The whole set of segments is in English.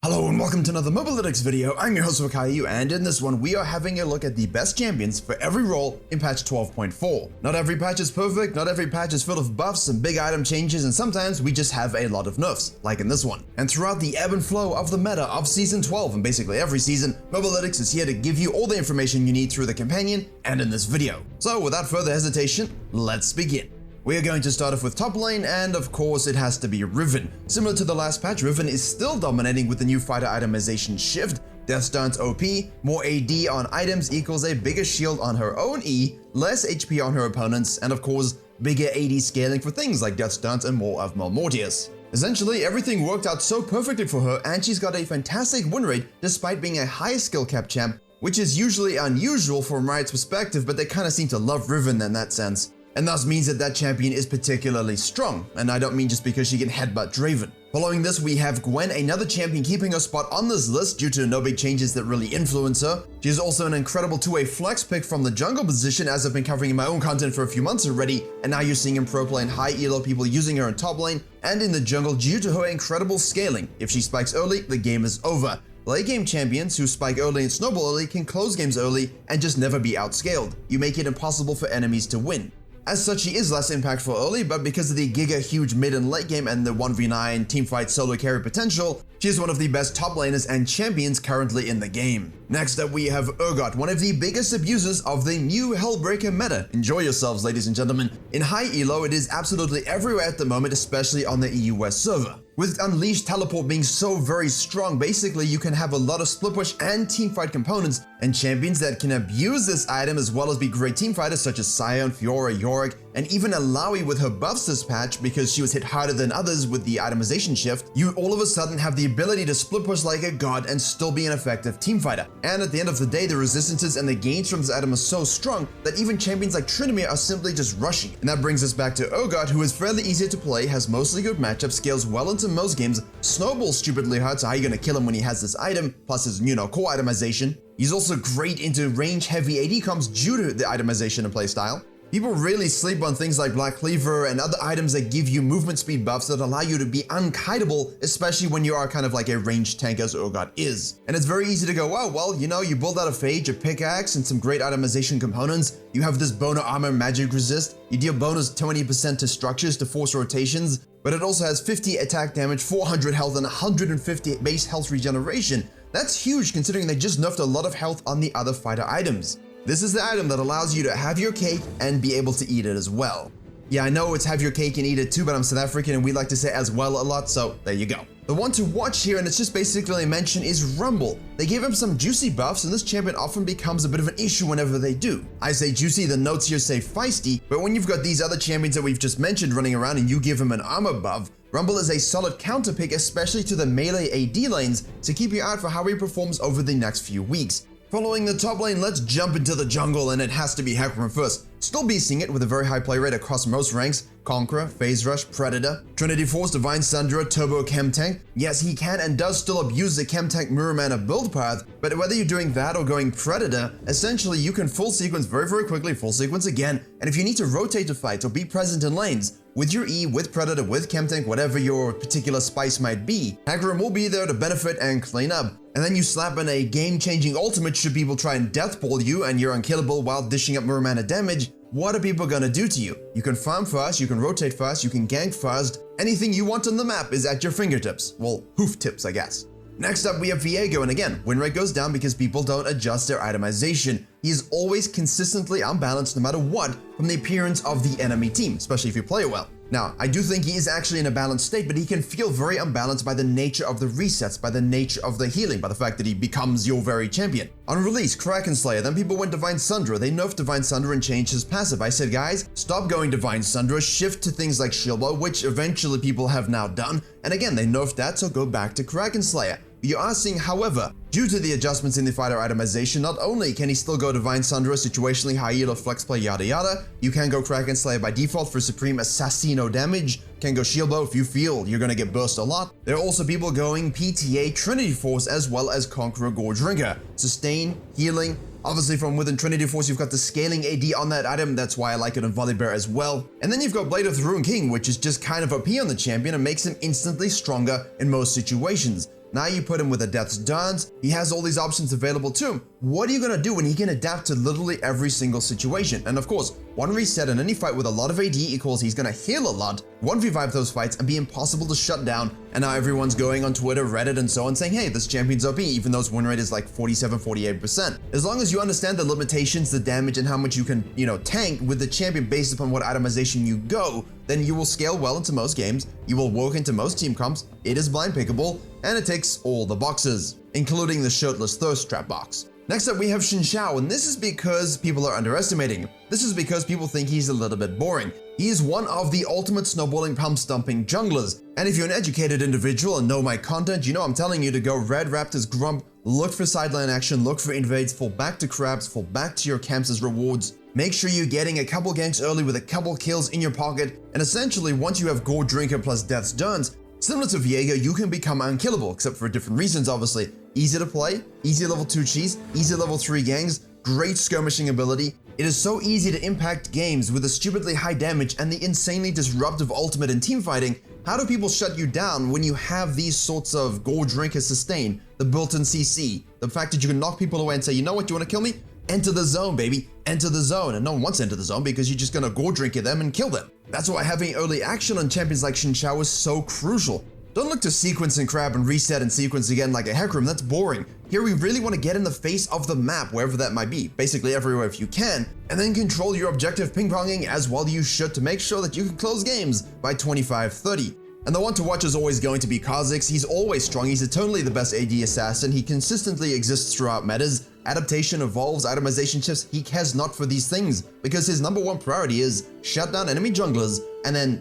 Hello and welcome to another Mobalytics video. I'm your host Caillou, and in this one we are having a look at the best champions for every role in patch 12.4. Not every patch is perfect, not every patch is full of buffs and big item changes, and sometimes we just have a lot of nerfs, like in this one. And throughout the ebb and flow of the meta of Season 12 and basically every season, Mobalytics is here to give you all the information you need through the companion and in this video. So without further hesitation, let's begin. We are going to start off with top lane, and of course it has to be Riven. Similar to the last patch, Riven is still dominating with the new fighter itemization shift. Death Stance OP, more AD on items equals a bigger shield on her own E, less HP on her opponents, and of course, bigger AD scaling for things like Death Stance and more of Mortius. Essentially, everything worked out so perfectly for her, and she's got a fantastic win rate despite being a high skill cap champ, which is usually unusual from Riot's perspective, but they kinda seem to love Riven in that sense. And thus means that that champion is particularly strong, and I don't mean just because she can headbutt Draven. Following this, we have Gwen, another champion keeping her spot on this list due to no big changes that really influence her. She is also an incredible two-way flex pick from the jungle position, as I've been covering in my own content for a few months already, and now you're seeing in pro play and high elo people using her in top lane and in the jungle due to her incredible scaling. If she spikes early, the game is over. Late game champions who spike early and snowball early can close games early and just never be outscaled. You make it impossible for enemies to win. As such, she is less impactful early, but because of the giga huge mid and late game and the 1v9 teamfight solo carry potential, she is one of the best top laners and champions currently in the game. Next up we have Urgot, one of the biggest abusers of the new Hellbreaker meta. Enjoy yourselves, ladies and gentlemen. In high elo, it is absolutely everywhere at the moment, especially on the EU West server. With Unleashed Teleport being so very strong, basically you can have a lot of split push and teamfight components, and champions that can abuse this item as well as be great teamfighters such as Sion, Fiora, Yorick, and even Alawi with her buffs this patch because she was hit harder than others with the itemization shift. You all of a sudden have the ability to split push like a god and still be an effective teamfighter. And at the end of the day, the resistances and the gains from this item are so strong that even champions like Tryndamere are simply just rushing. And that brings us back to Urgot, who is fairly easy to play, has mostly good matchup, scales well into most games, snowballs stupidly hard, so how are you gonna kill him when he has this item, plus his, core itemization. He's also great into range heavy AD comps due to the itemization and playstyle. People really sleep on things like Black Cleaver and other items that give you movement speed buffs that allow you to be unkiteable, especially when you are kind of like a ranged tank as Urgot is. And it's very easy to go, oh, well, you build out a Phage, a pickaxe, and some great itemization components. You have this boner armor magic resist. You deal bonus 20% to structures to force rotations, but it also has 50 attack damage, 400 health, and 150 base health regeneration. That's huge considering they just nerfed a lot of health on the other fighter items. This is the item that allows you to have your cake and be able to eat it as well. Yeah, I know it's have your cake and eat it too, but I'm South African and we like to say as well a lot, so there you go. The one to watch here, and it's just basically a mention, is Rumble. They gave him some juicy buffs, and this champion often becomes a bit of an issue whenever they do. I say juicy, the notes here say feisty, but when you've got these other champions that we've just mentioned running around and you give him an armor buff, Rumble is a solid counter pick, especially to the melee AD lanes, to keep your eye out for how he performs over the next few weeks. Following the top lane, let's jump into the jungle, and it has to be Hecarim first. Still beasting it with a very high play rate across most ranks: Conqueror, Phase Rush, Predator, Trinity Force, Divine Sundra, Turbo Chem Tank. Yes, he can and does still abuse the Chem Tank Mirror Mana build path, but whether you're doing that or going Predator, essentially you can full sequence very quickly, full sequence again, and if you need to rotate to fight or be present in lanes, with your E, with Predator, with Chem Tank, whatever your particular spice might be, Hecarim will be there to benefit and clean up. And then you slap in a game-changing ultimate should people try and deathball you and you're unkillable while dishing up mirror mana damage. What are people gonna do to you? You can farm fast, you can rotate fast, you can gank fast. Anything you want on the map is at your fingertips. Well, hoof tips, I guess. Next up, we have Viego, and again, win rate goes down because people don't adjust their itemization. He is always consistently unbalanced no matter what from the appearance of the enemy team, especially if you play well. Now, I do think he is actually in a balanced state, but he can feel very unbalanced by the nature of the resets, by the nature of the healing, by the fact that he becomes your very champion. On release, Kraken Slayer, then people went Divine Sundra. They nerfed Divine Sundra and changed his passive. I said, guys, stop going Divine Sundra, shift to things like Shield Blow, which eventually people have now done. And again, they nerfed that, so go back to Kraken Slayer. You are seeing, however, due to the adjustments in the fighter itemization, not only can he still go Divine Sundra, situationally high elo, flex play, yada yada, you can go Kraken Slayer by default for supreme assassino damage, can go Shield Blow if you feel you're gonna get burst a lot. There are also people going PTA, Trinity Force, as well as Conqueror Gore Drinker. Sustain, healing. Obviously from within Trinity Force, you've got the scaling AD on that item, that's why I like it on Volibear as well. And then you've got Blade of the Ruined King, which is just kind of OP on the champion and makes him instantly stronger in most situations. Now you put him with a Death's Dance, he has all these options available to him. What are you gonna do when he can adapt to literally every single situation? And of course, one reset in any fight with a lot of AD equals he's gonna heal a lot, 1v5 those fights and be impossible to shut down. And now everyone's going on Twitter, Reddit and so on saying, hey, this champion's OP, even though his win rate is like 47-48%. As long as you understand the limitations, the damage, and how much you can, tank with the champion based upon what itemization you go, then you will scale well into most games, you will work into most team comps, it is blind pickable, and it ticks all the boxes, including the shirtless thirst trap box. Next up we have Xin Zhao, and this is because people are underestimating him. This is because people think he's a little bit boring. He is one of the ultimate snowballing pump stomping junglers, and if you're an educated individual and know my content, you know I'm telling you to go Red Raptor's Grump, look for sideline action, look for invades, fall back to crabs, fall back to your camps as rewards. Make sure you're getting a couple ganks early with a couple kills in your pocket, and essentially once you have Gore Drinker plus Death's Dance, similar to Viego, you can become unkillable, except for different reasons obviously. Easy to play, easy level 2 cheese, easy level 3 gangs, great skirmishing ability. It is so easy to impact games with the stupidly high damage and the insanely disruptive ultimate in teamfighting. How do people shut you down when you have these sorts of Gore Drinker sustain, the built-in CC, the fact that you can knock people away and say, you know what, you want to kill me? Enter the zone, baby. Enter the zone. And no one wants to enter the zone because you're just gonna Gore Drinker them and kill them. That's why having early action on champions like Xin Zhao is so crucial. Don't look to sequence and crab and reset and sequence again like a Hecarim, that's boring. Here we really want to get in the face of the map, wherever that might be, basically everywhere if you can, and then control your objective ping-ponging as well you should to make sure that you can close games by 25-30. And the one to watch is always going to be Kha'Zix. He's always strong, he's eternally the best AD assassin, he consistently exists throughout metas, adaptation, evolves, itemization shifts, he cares not for these things, because his number one priority is shut down enemy junglers, and then,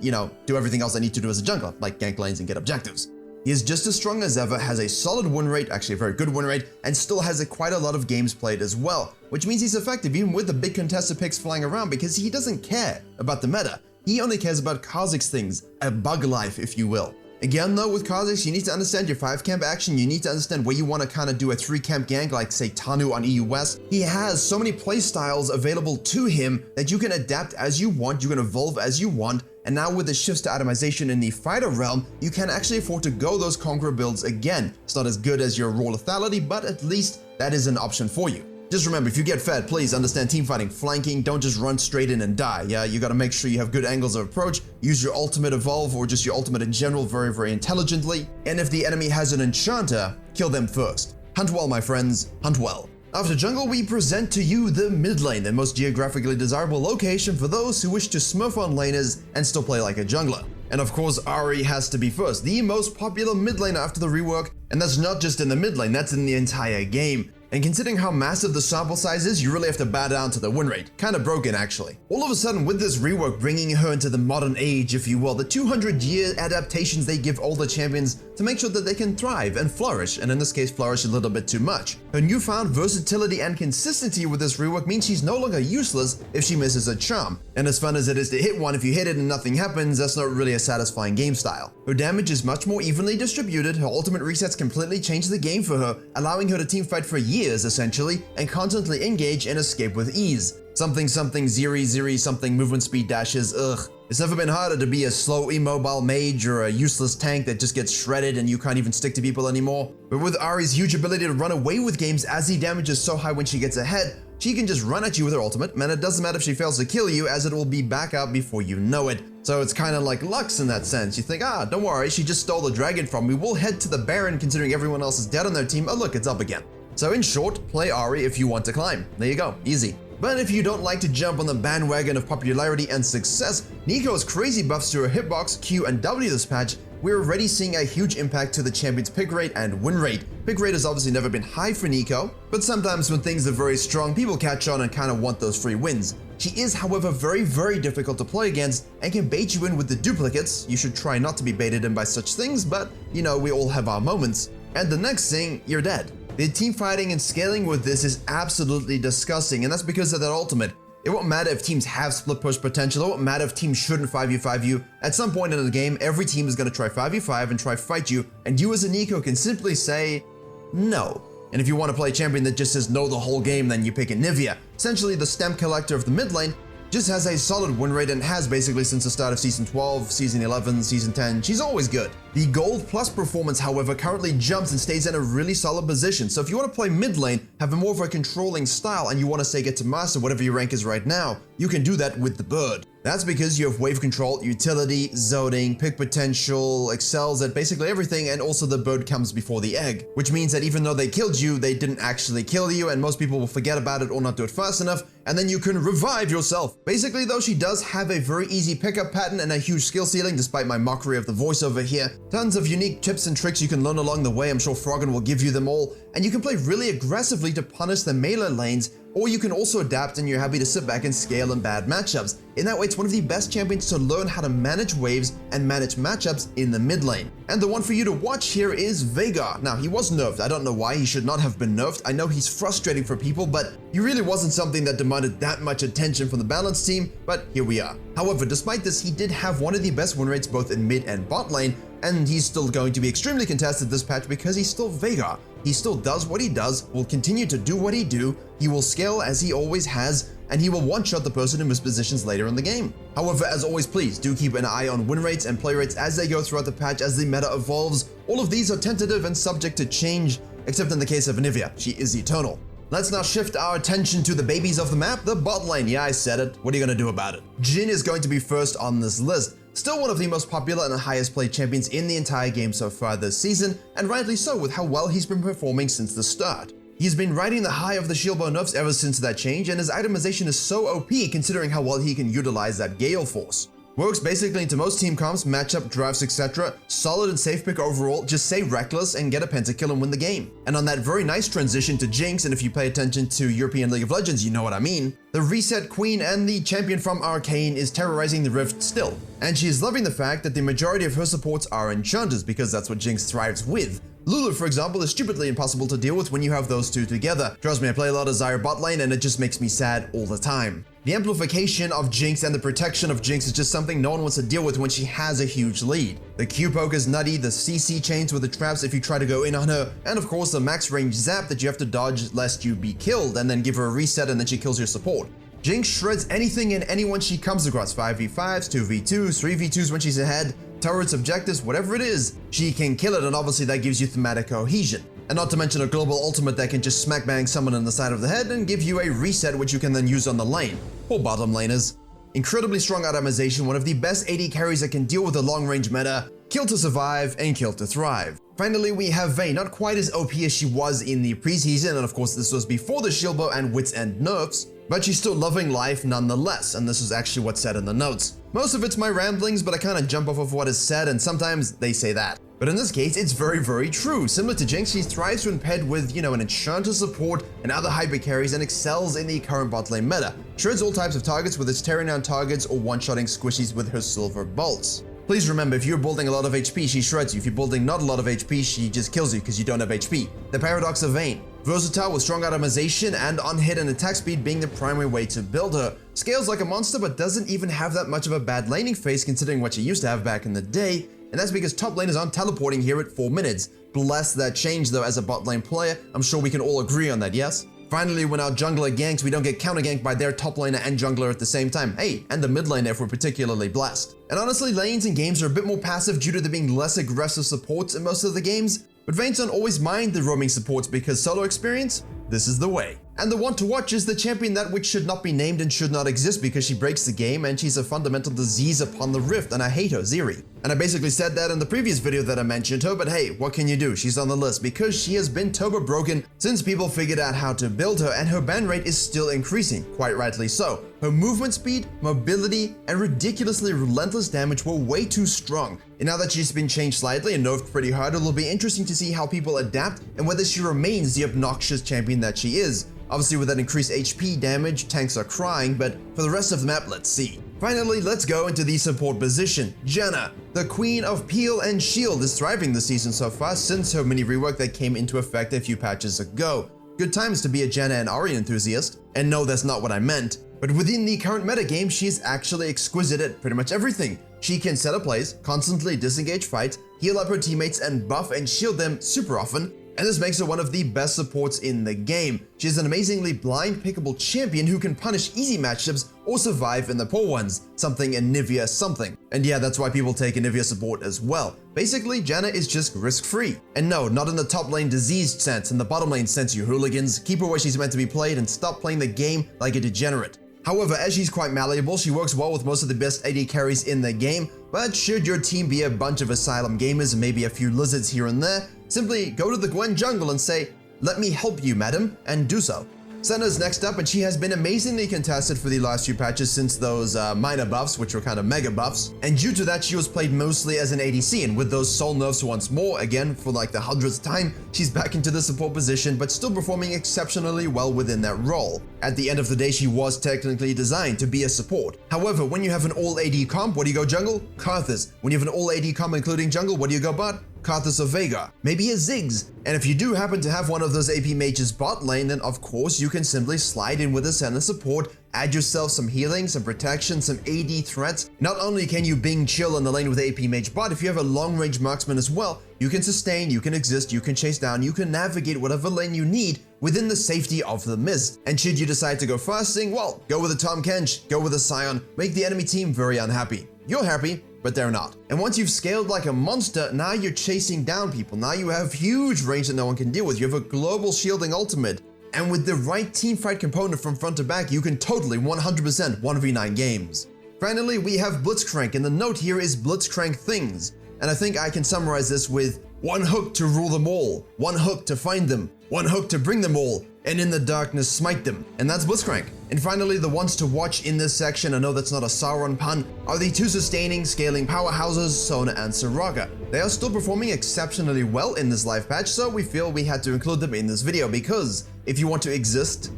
do everything else I need to do as a jungler, like gank lanes and get objectives. He is just as strong as ever, has a solid win rate, actually a very good win rate, and still has quite a lot of games played as well, which means he's effective even with the big contested picks flying around because he doesn't care about the meta. He only cares about Kha'Zix things, a bug life if you will. Again though, with Kha'Zix, you need to understand your 5 camp action, you need to understand where you want to kind of do a 3 camp gank like say Tanu on EU West. He has so many playstyles available to him that you can adapt as you want, you can evolve as you want, and now with the shifts to itemization in the fighter realm, you can actually afford to go those Conqueror builds again. It's not as good as your raw lethality, but at least that is an option for you. Just remember, if you get fed, please understand teamfighting, flanking, don't just run straight in and die. Yeah, you gotta make sure you have good angles of approach, use your ultimate evolve or just your ultimate in general very, very intelligently. And if the enemy has an enchanter, kill them first. Hunt well, my friends, hunt well. After jungle, we present to you the mid lane, the most geographically desirable location for those who wish to smurf on laners and still play like a jungler. And of course, Ahri has to be first, the most popular mid lane after the rework, and that's not just in the mid lane, that's in the entire game. And considering how massive the sample size is, you really have to bow down to the win rate. Kinda broken actually. All of a sudden with this rework bringing her into the modern age, if you will, the 200-year adaptations they give older champions to make sure that they can thrive and flourish, and in this case flourish a little bit too much. Her newfound versatility and consistency with this rework means she's no longer useless if she misses a charm. And as fun as it is to hit one, if you hit it and nothing happens, that's not really a satisfying game style. Her damage is much more evenly distributed, her ultimate resets completely change the game for her, allowing her to teamfight for years essentially, and constantly engage and escape with ease. Something zeri something movement speed dashes, ugh. It's never been harder to be a slow immobile mage or a useless tank that just gets shredded and you can't even stick to people anymore. But with Ahri's huge ability to run away with games as the damage is so high when she gets ahead, she can just run at you with her ultimate, and it doesn't matter if she fails to kill you as it will be back out before you know it. So it's kinda like Lux in that sense. You think, don't worry, she just stole the dragon from me, we'll head to the Baron considering everyone else is dead on their team, oh look, it's up again. So in short, play Ahri if you want to climb. There you go, easy. But if you don't like to jump on the bandwagon of popularity and success, Neeko's crazy buffs to her hitbox, Q, and W this patch, we're already seeing a huge impact to the champion's pick rate and win rate. Pick rate has obviously never been high for Neeko, but sometimes when things are very strong, people catch on and kind of want those free wins. She is, however, very, very difficult to play against and can bait you in with the duplicates. You should try not to be baited in by such things, but we all have our moments. And the next thing, you're dead. The team fighting and scaling with this is absolutely disgusting, and that's because of that ultimate. It won't matter if teams have split push potential, it won't matter if teams shouldn't 5v5 you. At some point in the game, every team is going to try 5v5 and try fight you, and you as a Neeko can simply say, no. And if you want to play a champion that just says no the whole game, then you pick a Nivea, essentially the stem collector of the mid lane, just has a solid win rate and has basically since the start of Season 12, Season 11, Season 10, she's always good. The Gold Plus performance, however, currently jumps and stays in a really solid position, so if you want to play mid lane, have a more of a controlling style, and you want to say get to Master, whatever your rank is right now, you can do that with the bird. That's because you have wave control, utility, zoning, pick potential, excels at basically everything, and also the bird comes before the egg, which means that even though they killed you, they didn't actually kill you, and most people will forget about it or not do it fast enough, and then you can revive yourself. Basically though, she does have a very easy pickup pattern and a huge skill ceiling despite my mockery of the voiceover here. Tons of unique tips and tricks you can learn along the way, I'm sure Froggen will give you them all, and you can play really aggressively to punish the melee lanes, or you can also adapt and you're happy to sit back and scale in bad matchups. In that way, it's one of the best champions to learn how to manage waves and manage matchups in the mid lane. And the one for you to watch here is Veigar. Now, he was nerfed. I don't know why he should not have been nerfed. I know he's frustrating for people, but he really wasn't something that demanded that much attention from the balance team, but here we are. However, despite this, he did have one of the best win rates both in mid and bot lane, and he's still going to be extremely contested this patch because he's still Veigar. He still does what he does, will continue to do what he do, he will scale as he always has, and he will one-shot the person who mispositions later in the game. However, as always, please do keep an eye on win rates and play rates as they go throughout the patch as the meta evolves. All of these are tentative and subject to change, except in the case of Anivia, she is eternal. Let's now shift our attention to the babies of the map, the bot lane. Yeah, I said it. What are you gonna do about it? Jhin is going to be first on this list. Still one of the most popular and highest played champions in the entire game so far this season, and rightly so with how well he's been performing since the start. He's been riding the high of the shield bow nerfs ever since that change, and his itemization is so OP considering how well he can utilize that Gale Force. Works basically into most team comps, matchup, drafts, etc. Solid and safe pick overall, just stay reckless and get a pentakill and win the game. And on that very nice transition to Jinx, and if you pay attention to European League of Legends, you know what I mean. The Reset Queen and the champion from Arcane is terrorizing the Rift still. And she is loving the fact that the majority of her supports are enchanters because that's what Jinx thrives with. Lulu, for example, is stupidly impossible to deal with when you have those two together. Trust me, I play a lot of Zyra bot lane and it just makes me sad all the time. The amplification of Jinx and the protection of Jinx is just something no one wants to deal with when she has a huge lead. The Q poke is nutty, the CC chains with the traps if you try to go in on her, and of course the max range zap that you have to dodge lest you be killed and then give her a reset and then she kills your support. Jinx shreds anything and anyone she comes across, 5v5s, 2v2s, 3v2s when she's ahead, turrets, objectives, whatever it is, she can kill it, and obviously that gives you thematic cohesion. And not to mention a global ultimate that can just smack bang someone on the side of the head and give you a reset which you can then use on the lane. Poor bottom laners. Incredibly strong itemization, one of the best AD carries that can deal with the long range meta, kill to survive and kill to thrive. Finally, we have Vayne, not quite as OP as she was in the preseason, and of course this was before the shield bow and wits end nerfs, but she's still loving life nonetheless, and this is actually what's said in the notes. Most of it's my ramblings, but I kind of jump off of what is said, and sometimes they say that. But in this case, it's very, very true. Similar to Jinx, she thrives when paired with, an enchanter support and other hyper carries and excels in the current bot lane meta. Shreds all types of targets with its tearing down targets or one-shotting squishies with her silver bolts. Please remember, if you're building a lot of HP, she shreds you. If you're building not a lot of HP, she just kills you because you don't have HP. The paradox of Vayne. Versatile with strong itemization and on-hit and attack speed being the primary way to build her. Scales like a monster but doesn't even have that much of a bad laning phase considering what she used to have back in the day, and that's because top laners aren't teleporting here at 4 minutes. Bless that change though as a bot lane player, I'm sure we can all agree on that, yes? Finally, when our jungler ganks, we don't get counter ganked by their top laner and jungler at the same time. Hey, and the mid laner if we're particularly blessed. And honestly, lanes and games are a bit more passive due to there being less aggressive supports in most of the games, but Vayne don't always mind the roaming supports because solo experience, this is the way. And the one to watch is the champion that which should not be named and should not exist because she breaks the game and she's a fundamental disease upon the Rift, and I hate her, Zeri. And I basically said that in the previous video that I mentioned her, but hey, what can you do? She's on the list because she has been turbo broken since people figured out how to build her, and her ban rate is still increasing, quite rightly so. Her movement speed, mobility, and ridiculously relentless damage were way too strong. And now that she's been changed slightly and nerfed pretty hard, it will be interesting to see how people adapt and whether she remains the obnoxious champion that she is. Obviously with that increased HP damage, tanks are crying, but for the rest of the map, let's see. Finally, let's go into the support position. Janna, the queen of peel and shield, is thriving this season so far since her mini rework that came into effect a few patches ago. Good times to be a Janna and Ahri enthusiast. And no, that's not what I meant. But within the current metagame, she is actually exquisite at pretty much everything. She can set up plays, constantly disengage fights, heal up her teammates and buff and shield them super often, and this makes her one of the best supports in the game. She is an amazingly blind pickable champion who can punish easy matchups or survive in the poor ones, something Anivia something. And yeah, that's why people take Anivia support as well. Basically, Janna is just risk-free. And no, not in the top lane diseased sense, in the bottom lane sense, you hooligans. Keep her where she's meant to be played and stop playing the game like a degenerate. However, as she's quite malleable, she works well with most of the best AD carries in the game, but should your team be a bunch of Asylum gamers and maybe a few lizards here and there, simply go to the Gwen jungle and say, "Let me help you, madam," and do so. Senna's next up, and she has been amazingly contested for the last few patches since those minor buffs, which were kind of mega buffs. And due to that, she was played mostly as an ADC, and with those soul nerfs once more, again, for like the 100th time, she's back into the support position, but still performing exceptionally well within that role. At the end of the day, she was technically designed to be a support. However, when you have an all AD comp, what do you go jungle? Karthus. When you have an all AD comp including jungle, what do you go bot? Karthus or Vega, maybe a Ziggs. And if you do happen to have one of those AP mages bot lane, then of course you can simply slide in with a Senna support, add yourself some healing, some protection, some AD threats. Not only can you Bing chill in the lane with AP mage bot, if you have a long range marksman as well, you can sustain, you can exist, you can chase down, you can navigate whatever lane you need within the safety of the mist. And should you decide to go fasting, well, go with a Tahm Kench, go with a Sion, make the enemy team very unhappy. You're happy, but they're not. And once you've scaled like a monster, now you're chasing down people. Now you have huge range that no one can deal with. You have a global shielding ultimate. And with the right team fight component from front to back, you can totally 100% 1v9 games. Finally, we have Blitzcrank, and the note here is Blitzcrank things. And I think I can summarize this with one hook to rule them all, one hook to find them, one hook to bring them all, and in the darkness smite them. And that's Blitzcrank. And finally, the ones to watch in this section, I know that's not a Sauron pun, are the two sustaining, scaling powerhouses, Sona and Soraka. They are still performing exceptionally well in this live patch, so we feel we had to include them in this video, because if you want to exist,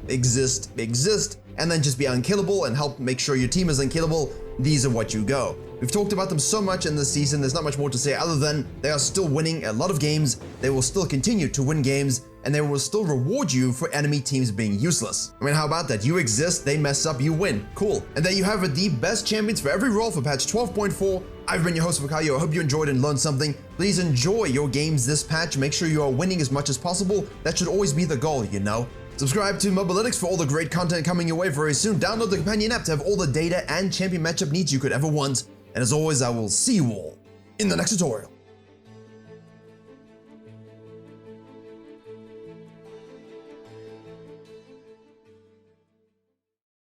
and then just be unkillable and help make sure your team is unkillable, these are what you go. We've talked about them so much in this season, there's not much more to say other than they are still winning a lot of games, they will still continue to win games, and they will still reward you for enemy teams being useless. I mean, how about that? You exist, they mess up, you win. Cool. And there you have it, the best champions for every role for patch 12.4. I've been your host, Vakayo. I hope you enjoyed and learned something. Please enjoy your games this patch. Make sure you are winning as much as possible. That should always be the goal, you know? Subscribe to Mobalytics for all the great content coming your way very soon. Download the companion app to have all the data and champion matchup needs you could ever want. And as always, I will see you all in the next tutorial.